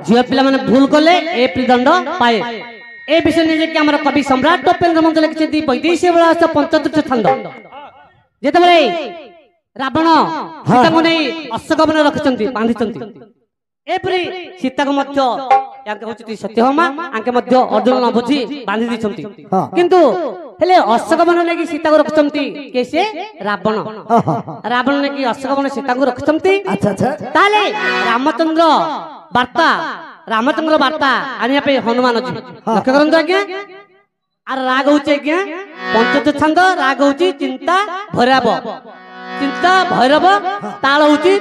झील पिला माने भूल कले ए दंड पाए ए विषय नहीं कि हमर कवि सम्राट उपेन्द्र मंच लिखिछथि वैदेशी विलास पंचतुर्थ छंद जेतबे रावण सीता को नहीं अशोकवन रखिछन्ति बांधिछन्ति एपरि सीता को मध्य याके होछि सत्यभामा आके मध्य अर्जुन न बुझी बांधि दिछन्ति किंतु हेले अशोकवन लागि सीता को रखिछन्ति के से रावण रावण ने कि अशोकवन सीता को रखिछन्ति अच्छा अच्छा ताले रामचंद्र वार्ता आनिया पे हनुमान अछि लक्ष्य करंतु आज्ञा आर राग होछि आज्ञा पंचतुर्थ छंद राग होछि चिंता भैरव ताल होछि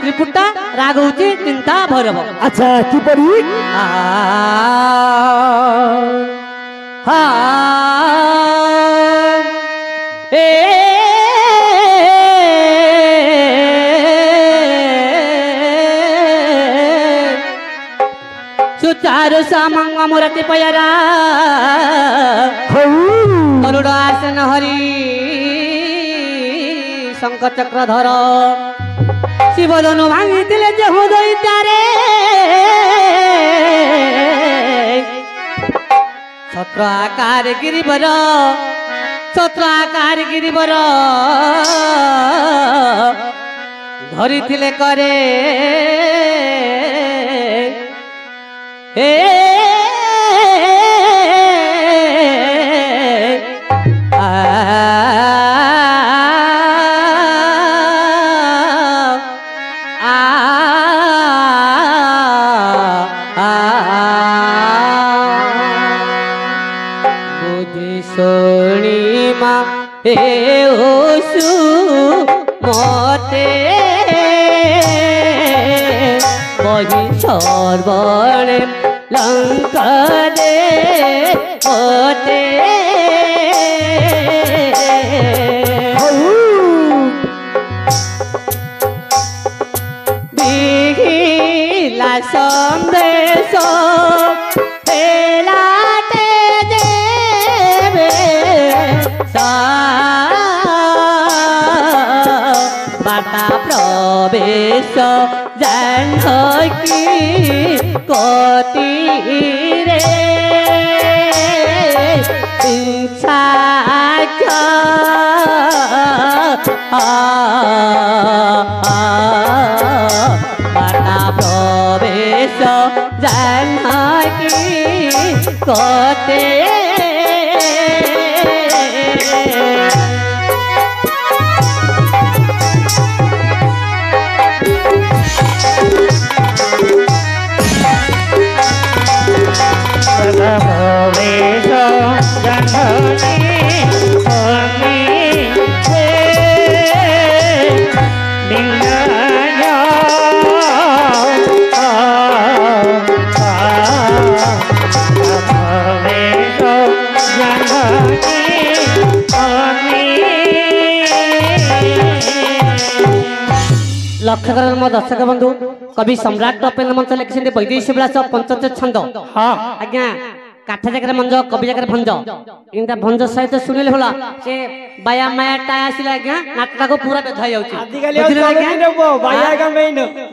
त्रिपुटा राग होछि चिंता भैरव अच्छा की पड़ी ए सुचारु सामंग मुरति पयरा गरुड़ आसन हरि शंख चक्रधर शिवधनु भांगिथिले जे दैत्यारे छत्र आकार गिरिवर धरिथिले करे मते बही सर्वणे लंका दे मते दिहिला संदेश पेलाते देवे बाटा प्रवेश जानकी कति रे बाटा प्रवेश जानकी कते लक्ष्य करें मो दर्शक बंधु कवि सम्राट उपेन्द्र मंच लिखिछन्ति वैदेशी विलास पंचतुर्थ छंद आज्ञा काठ जगह मंज कवि जगह भंज इनता भंज सहित सुनिले होला से बाया माया टाया आसिला आज्ञा नाटका को पूरा बेधा जाउची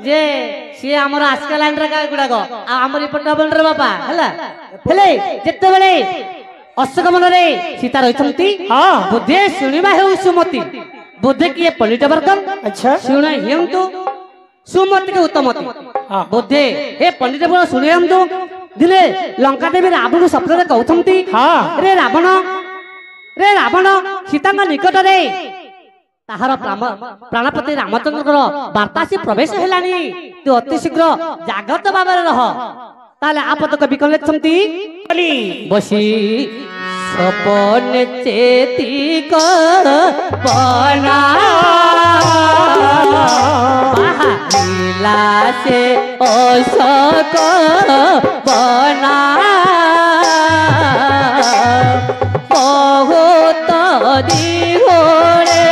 जे से हमर आस्का लाइन रे का गुडा को आ हमर इपट बन रे बापा हला हेले जत्ते बेले अशोक मन रे सीता रहिछन्ति बुद्धे सुनिबा हेउ सुमति बुद्धे किए पंडित वर्गन अच्छा सुने हेमतु सुमति के उत्तमति बुद्धे हे पंडित वर्ग सुने हेमतु दिने लंका देवी रावण को स्वप्न रे कहउथंती रे रावण सीता निकट रे ताहार प्राणपति रामचंद्र वार्ता से प्रवेश हेलानी तू अति शीघ्र जागृत भाବରେ रह ताले आपत कवि कन लिखछंती बसी सपन चेती को बना बाहिला से अशोक बना बहुत दिहोरे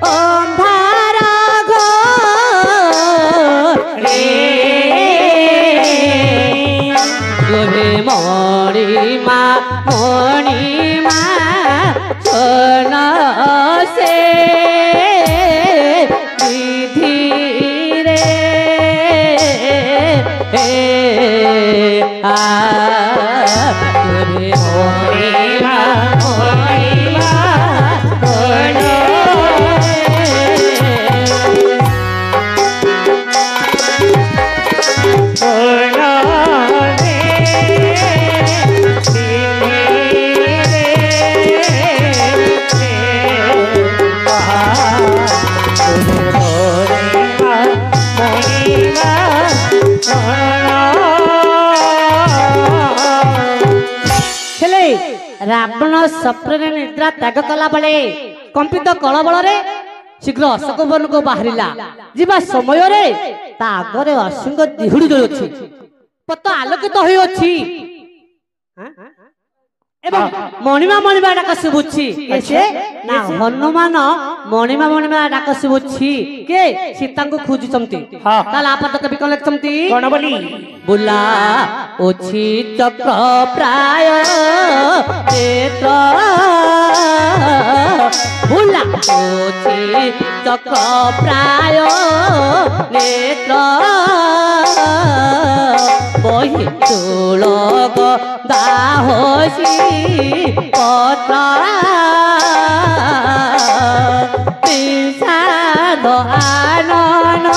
अंधार घरे लोभे मणिमा सोन से विधि रे रावण स्वप्न निद्रा त्याग कला बेले कंपित कल बल शीघ्र अशोक वन को बाहरिला जीवा समय रे ता आगरे असिंग दिहुड़ी जळुछि पत आलोकित होई अछि एवं मणिमा मणिमा डाक शुभुछि एसे ना हनुमान मणिमा मणिमा डाक शुभुछि के सीता को खोजुचंती ताला आपत कवि कलेक्चंती कोन बोली बुला ओछि चक्र प्राय नेत्र बुला ओछि चक्र प्राय नेत्र बहि तुलक दाहोसी पत्र पिसाद आनन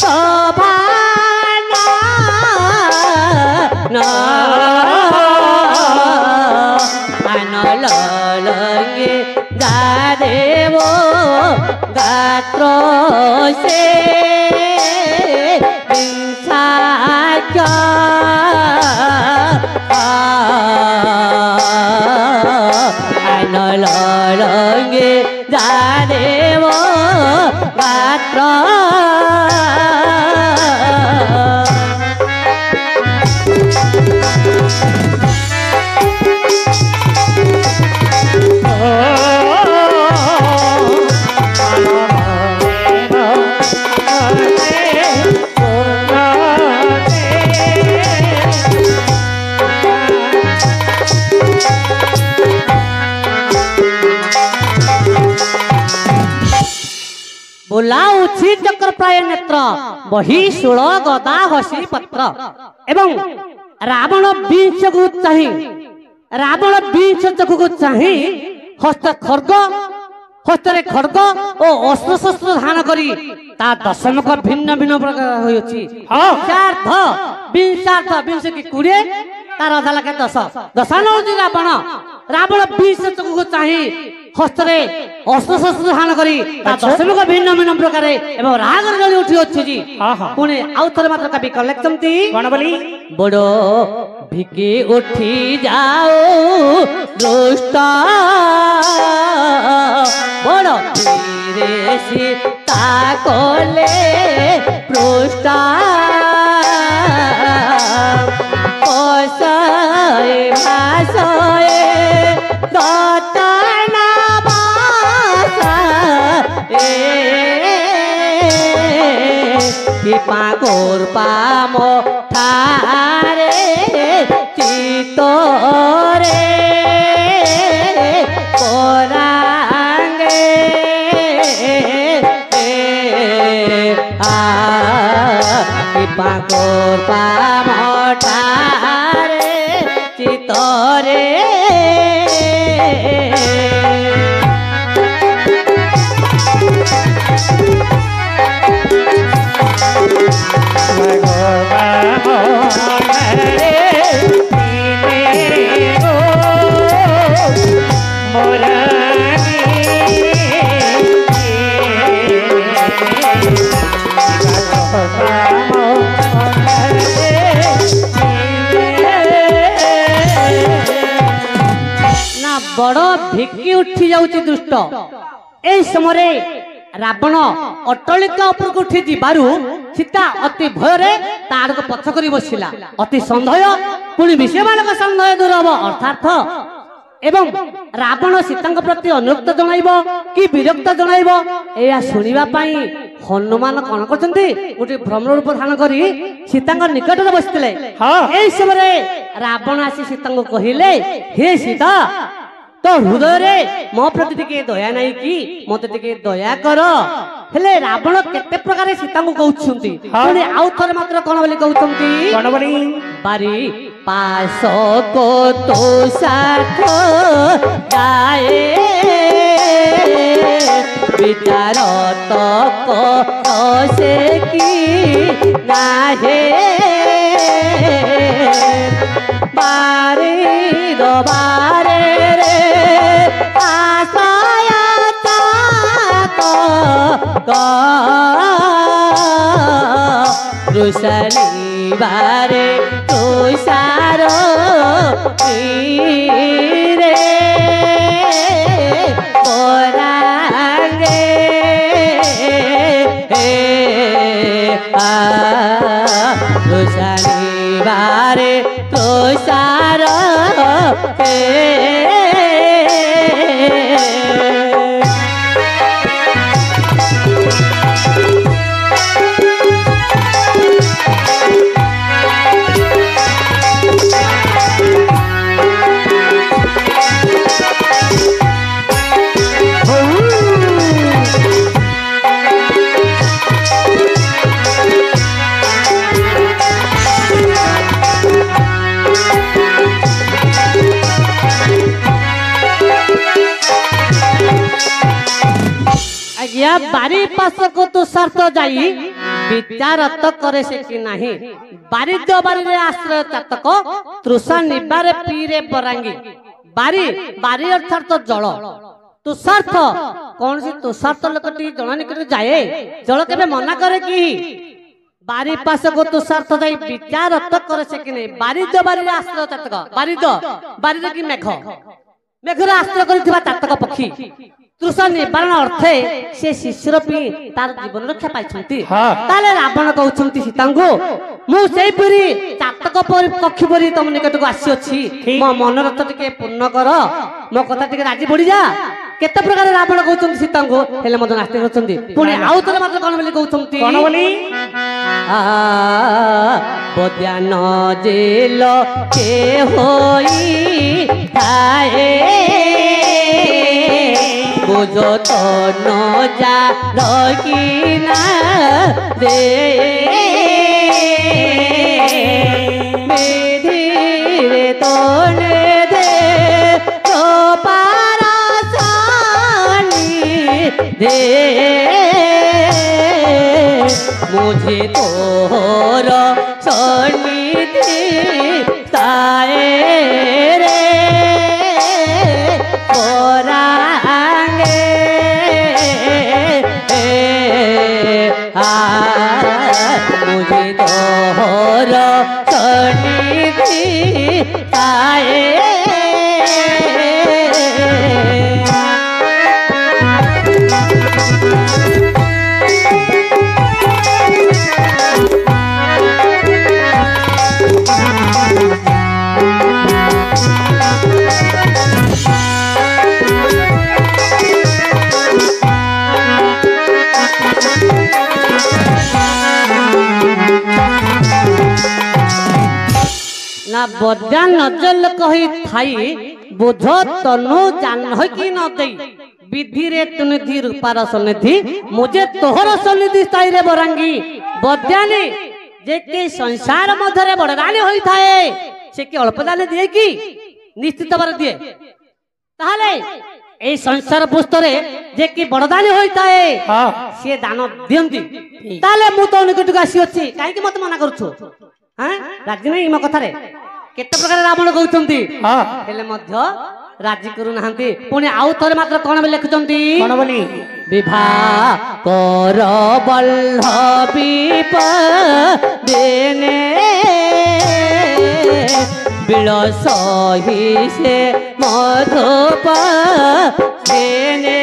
शोभान आनलंगे गादेव गात्र से लगे जादेव मात्र बुलाउछि चक्र प्राय नेत्र बही शूल गदा हसी पत्र एवं रावण बीच को चाहि रावण बीच चकु को चाहि हस्त खड्ग हस्तरे खड्ग और अस्त्र शस्त्र धारण करी ता दशमक भिन्न भिन्न प्रकार होइछि चार्थ विंशार्थ विंश की 20 तार अधा लाखे 10 दशानौति रावण रावण बीच चकु को चाहि हस्तरे अस्त्र शस्त्र धारण करी दशमक भिन्न भिन्न प्रकार एवं राग जली उठी अछि जी पुणे आउ थरे मात्र कवि कलेक्चंती कोन बोली बड़ो भिकी उठी जाओ दुष्ट बड़ो धीरे सीता कोले पृष्ठ पसए भासए दतना पागोर पाम ठारे चितोरे कोरांगे पागोर पाम ठारे चितोरे बड़ भिकी उठी जाउची दुष्ट ए समय रावण अटलिका ऊपर को उठी जिबारु सीता अति भयरे तार को पछ करी बसिला अति संदेह पुणी विषयमानक संदेह दूर हब अर्थात एवं रावण सीता प्रति अनुरक्त जणाइब कि विरक्त जणाइब एया सुनिबा पई हनुमान कौन करछन्ती गोटे भ्रमर रूप धारण करी सीता निकट में बसिले ए समय रावण आसी सीता को कहिले हे सीता तो हृदय रे मो प्रति टिके दया नहीं कि मते टिके दया कर हेले रावण केते प्रकार सीता को कहउछन्ती पुणी आउ थरे मात्र कोन बोली कहउछन्ती कोन बोली बारी पास को तो साथ जाए विचार तो को से की नाहे बारी दो बारे रे आसाया रुसली बारे तुषारो रे पोरांगे रुसली बारे तुषारो बारी पास को तुषार तो जाई विचार तो करे से कि नहीं बारी दो बारी रे आश्रय चातक तृषा निबारे पीरे बरांगी बारी बारी अर्थात तो जल तुषार्थ कौन सी तुषार्थ लोकटी जल निकट जाए जल के मना करे कि बारी पास को तुषार्थ जाई विचार तो करे से कि नहीं बारी दो बारी रे आश्रय चातक बारी दो बारी रे कि मेघ मेघर आश्रय करिथिबा चातक पक्षी तृषा निवारण अर्थे से शिष्यर पी तार जीवन रक्षा पाइछंती ताले रावण कहउछंती सीता को मु सेई परी चातक परी पक्षी परी तुम निकट को आसी अछि मो मनोरथ टिके पूर्ण कर मो कथा टिके राजी पड़ी जा केते प्रकार रावण कहउछंती सीता को हेले मद नास्ते करछंती पुणी आउ तरे मात्र कोन बोली कहउछंती कोन बोली बद्यान जेल के होई थाए बुझो तो न जा रखीना दे धीरे तो ने दे तो पारासानी दे मुझे तोर सन्निधि साए रे मुझे तोहर सन्निधि आए ना बद्या नजल कही थाई बुझ तनु जान कि न दई विधि रे तुनिधि रूपार सन्निधि मुझे तोहर सन्निधि स्थाई रे बरांगी बद्यानी जे के संसार मध्यरे बड़दानी होई थाए से कि अल्प दान दिए कि निश्चित बार दिए ताहले ए संसार पुस्तरे जे कि बड़दानी होई थाए से दान दियंती ताले मु तो निकट को आसी अछि काहे कि मत मना करछु हां राजी नहीं मो कथा रे केते प्रकार रावण कहउछंती हेले मध्य राजी करू नाहंती पुणी आउ थरे मात्र कोन बे लिखुछंती कोन बोली विवाह कर बल्लभी देने बिलस ही से मधुप देने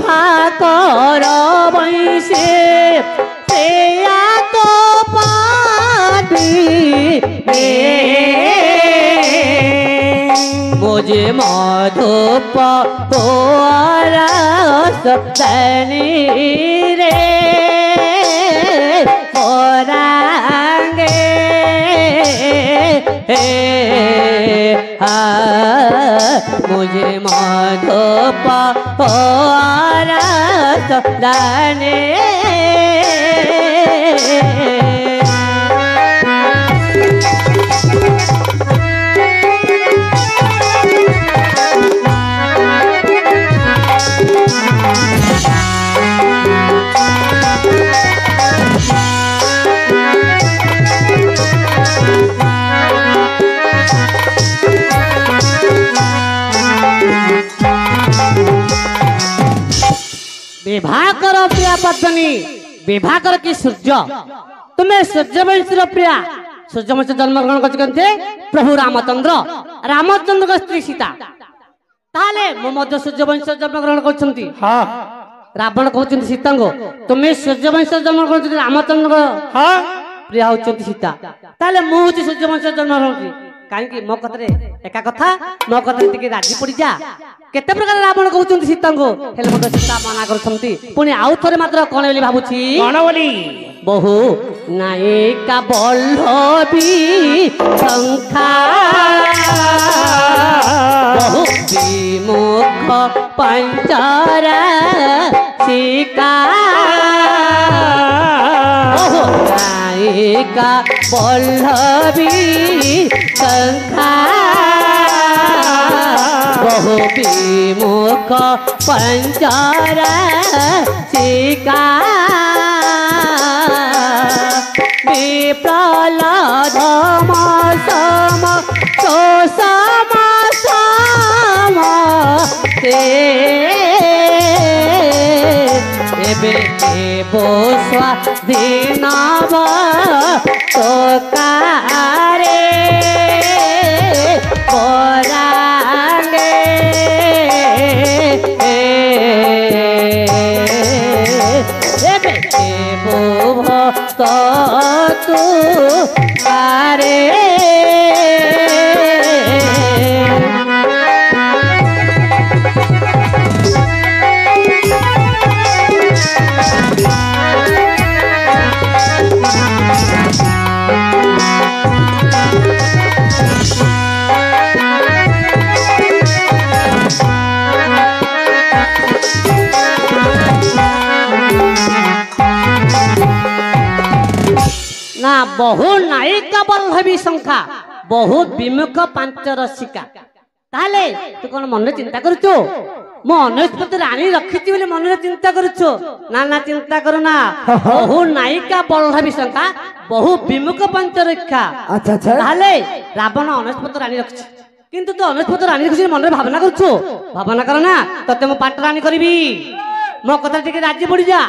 भाकर वैसे तो पादी मुझे मधुप रस रे पोरांगे मुझे मधुप रस दाने विवाह करो प्रिया पत्नी विवाह कर कि सूर्य तुम्हें सूर्यवंशी प्रिया सूर्यवंश जन्म ग्रहण करते प्रभु रामचंद्र रामचंद्र स्त्री सीता ताले मो सूर्यवंश जन्म ग्रहण कर रावण कहते सीता को तुम्हें सूर्यवंश जन्म कर रामचंद्र प्रिया होती सीता ताले मुझे सूर्यवंश जन्म ग्रहण कहीं मो कथरे एका कथा मो कथरे टिके राजी पड़ी जा केते प्रकार रावण कहते सीता को हेले मत सीता मना करछंती पुणी आउ थरे मात्र कोन बोली भाबुछि कोन बोली बहु नायिका बल्लभी शंखा बहु विमुख पंचरा शिका बहु नायिका बल्लभी शंखा बहु विमुख पंचरा शिका विप्रलद सम सम सम एबो स्वाधीन तोकारे परांगे एबो भक्त तू आरे ना बहु नायिका बल्लभी संख्या बहु विमुख पांच रसिका ताले तू कौन मन चिंता करुचो मो अनस्पति रानी रखी मन चिंता करुचो ना ना चिंता करना बहु नायिका बल्लभी संख्या बहु विमुख पांच रक्षा अच्छा अच्छा ताले रावण अनस्पति रानी रखी किंतु तू अनस्पति रानी रखी मन भावना करुचो भावना करना तते मो पाट रानी करी मो कथा टिके राजी पड़ी जा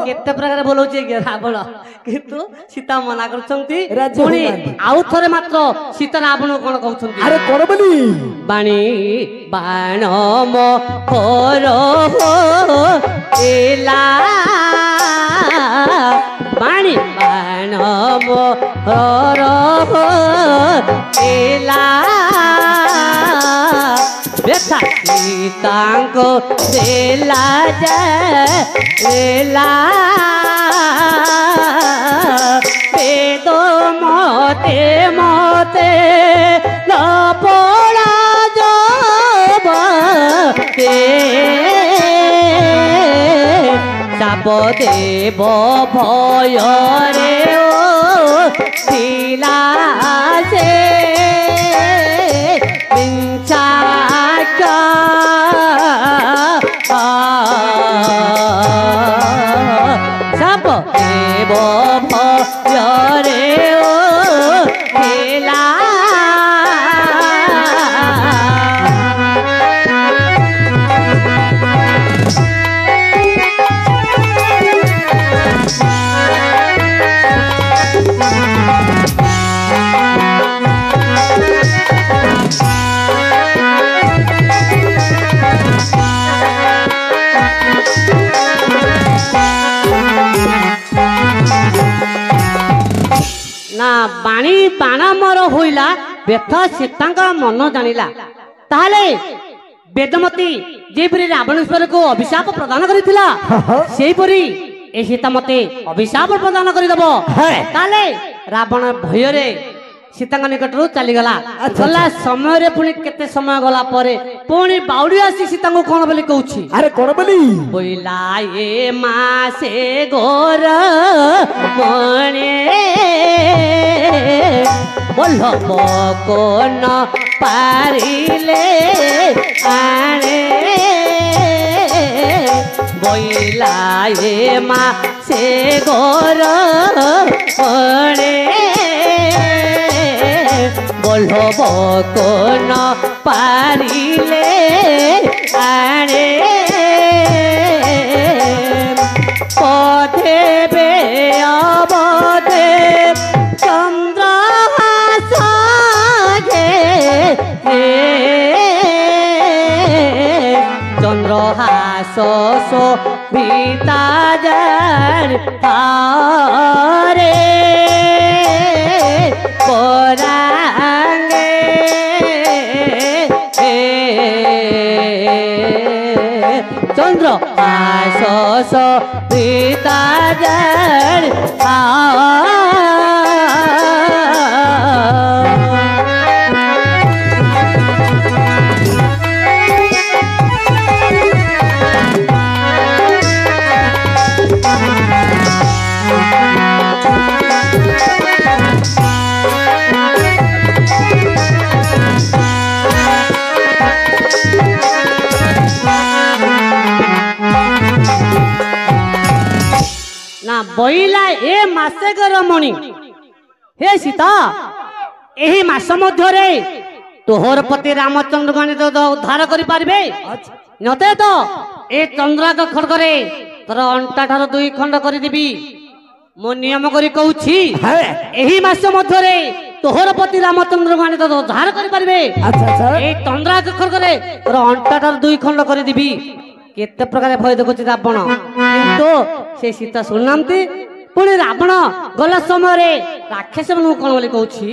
केते प्रकार बोलौचे रावण किंतु सीता मना करछंती पुणी आउ थरे मात्र सीता रावण कोन कहउछंती अरे कोन बोली बाणी बाण मो होर हो एला बाणी बाण मो होर हो एला व्यथा सीतांको देला जेला पेदो मोते मोते न पोड़ा जोबते साप देव भय रे ओ दिला से सब देव भय रे ओ खेला बाणी बाण मर होइला व्यथ सीता मन जानिला ताले वेदमती जेपरी रावणेश्वर को अभिशाप प्रदान करिथिला सेहीपरी ए सीता मते अभिशाप प्रदान करिदबो ताले रावण भय रे सीता निकट चली गला गला समय रे पुणी केते समय गला परे पुणी बाउडी आसी सीता को कोन बोली कहउछि अरे कोन बोली बोइला ए मासे गोर मने बल्लभ कोन पारिले आणे बोइला ए मासे गोर मने बल्लभ कोन पारिले आणे ଅବଧେ ଅବଧେ ଚନ୍ଦ୍ରହାସ চন্দ্রহাস শোভিতা যার তারে পরাঙ্গে চন্দ্রহাস শোভিতা যার বইলা এ মাসে গরমণি হে সীতা এই মাস মধ্যে তোহর পতি রামচন্দ্র গণিত উদ্ধার করে পারবে নতে তো এ চন্দ্রাক খড়গরে তোর অন্টা ঠার 2 খণ্ড করে দিবি মো নিয়ম করে কହୁছি এই মাস মধ্যে তোহর পতি রামচন্দ্র গণিত উদ্ধার করে পারবে এই চন্দ্রাক খড়গরে তোর অন্টা ঠার 2 খণ্ড করে দিবি কেতে প্রকার ভয় দেখুছি রাবণ কিন্তু সে সীতা শুণুনাহাନ୍ତି পুଣି ରାବଣ ଗଲା ସମୟରେ ରାକ୍ଷସ ମାନଙ୍କୁ କଣ ବୋଲି କହୁଛି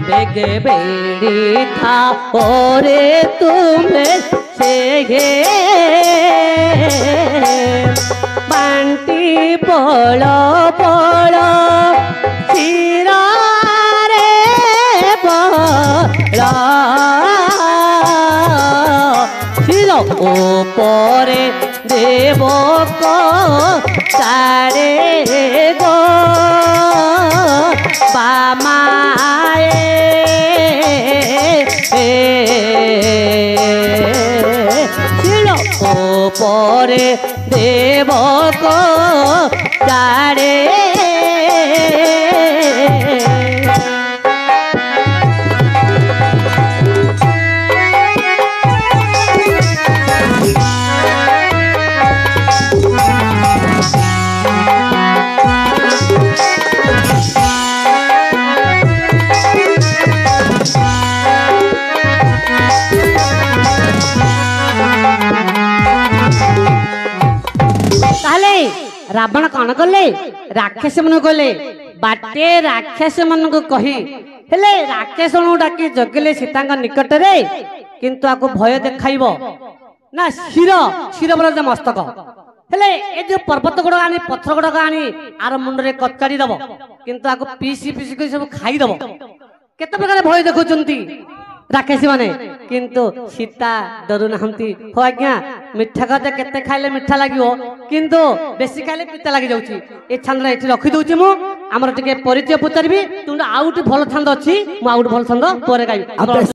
ବେଗେ ବେଡ଼ି ଥା ଓରେ ତୁମେ ସେ ବାଣ୍ଟି ପଳ ପଳ ଶିରାରେ ପଳ ওপরে দেবক তারে গো বামায়ে ছিল ওপরে দেবক তারে रावण कौन कले राक्षस मन गले बाटे राक्षस मन को कही हेले राक्षस डाकी जगले सीता निकट रे किंतु आको भय देखाइबो ना शिर शिर बोल मस्तक हेले ए जो पर्वत गुड़ आनी पत्थर गुड़ आनी आर मुंड रे कचाड़ी दब किंतु आको पीसी पीसी कर सब खाई दब केते प्रकार भय देखुचंती राक्षसी माने किंतु सीता डरू नाहंती हो आज्ञा मिठा गजा केते खाइले मिठा लागिवो किंतु बेसी खाइले पिता लागि जाउची ए छंदरा एठी रखि दउची मु हमर टिके परिचय पचारबी तुंडा आउट भल छंद अछि मु आउट भल छंद परे गाई